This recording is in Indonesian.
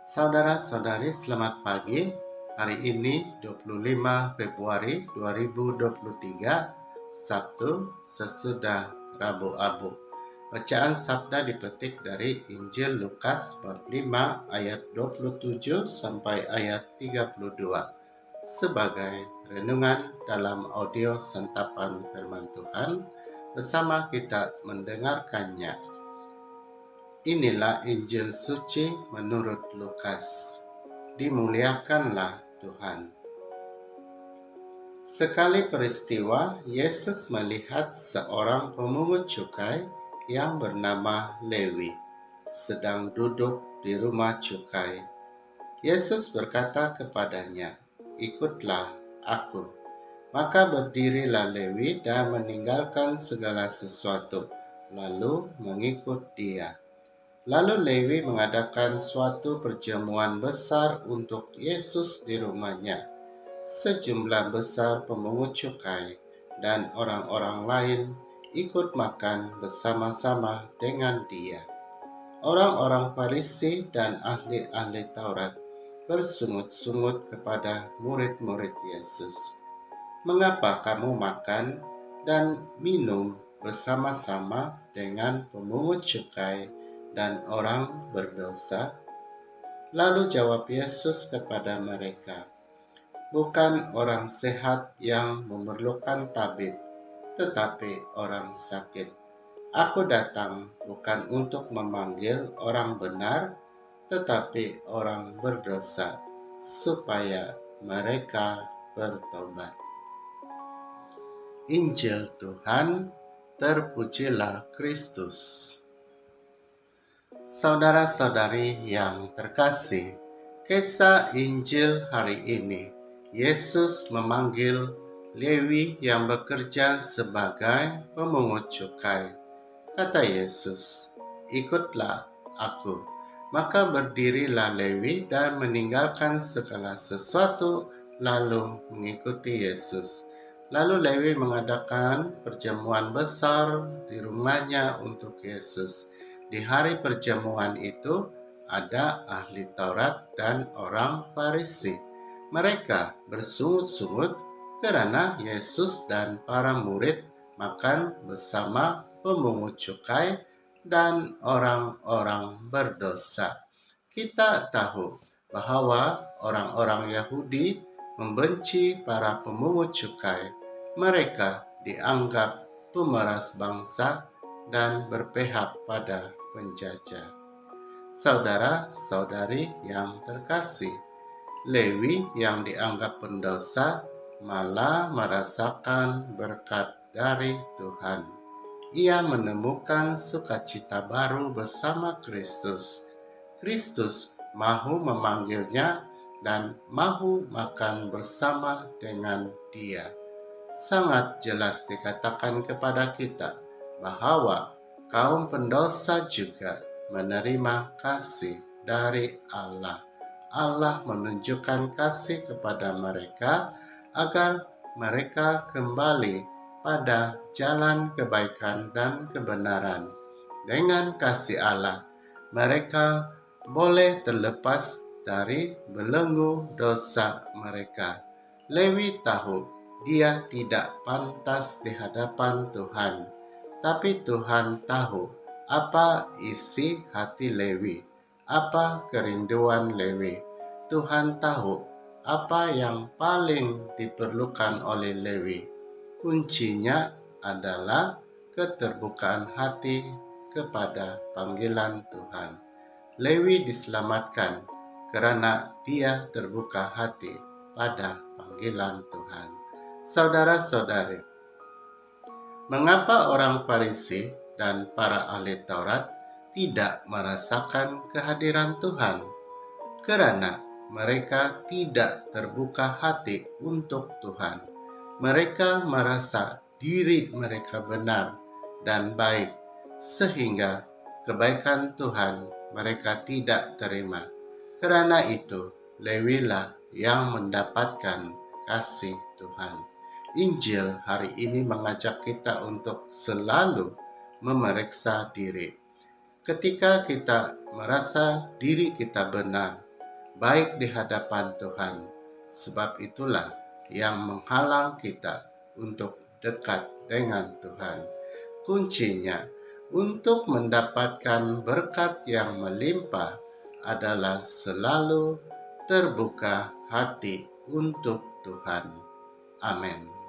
Saudara-saudari, selamat pagi. Hari ini 25 Februari 2023, Sabtu sesudah Rabu Abu. Bacaan sabda dipetik dari Injil Lukas bab 5 ayat 27 sampai ayat 32 sebagai renungan dalam audio santapan firman Tuhan. Bersama kita mendengarkannya. Inilah Injil suci menurut Lukas. Dimuliakanlah Tuhan. Sekali peristiwa, Yesus melihat seorang pemungut cukai yang bernama Lewi sedang duduk di rumah cukai. Yesus berkata kepadanya, "Ikutlah aku." Maka berdirilah Lewi dan meninggalkan segala sesuatu, lalu mengikut dia. Lalu Lewi mengadakan suatu perjamuan besar untuk Yesus di rumahnya. Sejumlah besar pemungut cukai dan orang-orang lain ikut makan bersama-sama dengan dia. Orang-orang Farisi dan ahli-ahli Taurat bersungut-sungut kepada murid-murid Yesus. "Mengapa kamu makan dan minum bersama-sama dengan pemungut cukai dan orang berdosa?" Lalu jawab Yesus kepada mereka, "Bukan orang sehat yang memerlukan tabib, tetapi orang sakit. Aku datang bukan untuk memanggil orang benar, tetapi orang berdosa, supaya mereka bertobat." Injil Tuhan, terpujilah Kristus. Saudara-saudari yang terkasih, kisah Injil hari ini, Yesus memanggil Lewi yang bekerja sebagai pemungut cukai. Kata Yesus, "Ikutlah aku." Maka berdirilah Lewi dan meninggalkan segala sesuatu, lalu mengikuti Yesus. Lalu Lewi mengadakan perjamuan besar di rumahnya untuk Yesus. Di hari perjamuan itu ada ahli Taurat dan orang Farisi. Mereka bersungut-sungut karena Yesus dan para murid makan bersama pemungut cukai dan orang-orang berdosa. Kita tahu bahwa orang-orang Yahudi membenci para pemungut cukai. Mereka dianggap pemeras bangsa dan berpihak pada penjajah. Saudara-saudari yang terkasih, Lewi yang dianggap pendosa malah merasakan berkat dari Tuhan. Ia menemukan sukacita baru bersama Kristus. Kristus mahu memanggilnya dan mahu makan bersama dengan dia. Sangat jelas dikatakan kepada kita bahwa kaum pendosa juga menerima kasih dari Allah. Allah menunjukkan kasih kepada mereka agar mereka kembali pada jalan kebaikan dan kebenaran. Dengan kasih Allah, mereka boleh terlepas dari belenggu dosa mereka. Lewi tahu dia tidak pantas di hadapan Tuhan, tapi Tuhan tahu apa isi hati Lewi, apa kerinduan Lewi. Tuhan tahu apa yang paling diperlukan oleh Lewi. Kuncinya adalah keterbukaan hati kepada panggilan Tuhan. Lewi diselamatkan karena dia terbuka hati pada panggilan Tuhan. Saudara-saudari, mengapa orang Farisi dan para ahli Taurat tidak merasakan kehadiran Tuhan? Karena mereka tidak terbuka hati untuk Tuhan. Mereka merasa diri mereka benar dan baik, sehingga kebaikan Tuhan mereka tidak terima. Karena itu, Lewilah yang mendapatkan kasih Tuhan. Injil hari ini mengajak kita untuk selalu memeriksa diri. Ketika kita merasa diri kita benar, baik di hadapan Tuhan. Sebab itulah yang menghalang kita untuk dekat dengan Tuhan. Kuncinya untuk mendapatkan berkat yang melimpah adalah selalu terbuka hati untuk Tuhan. Amin.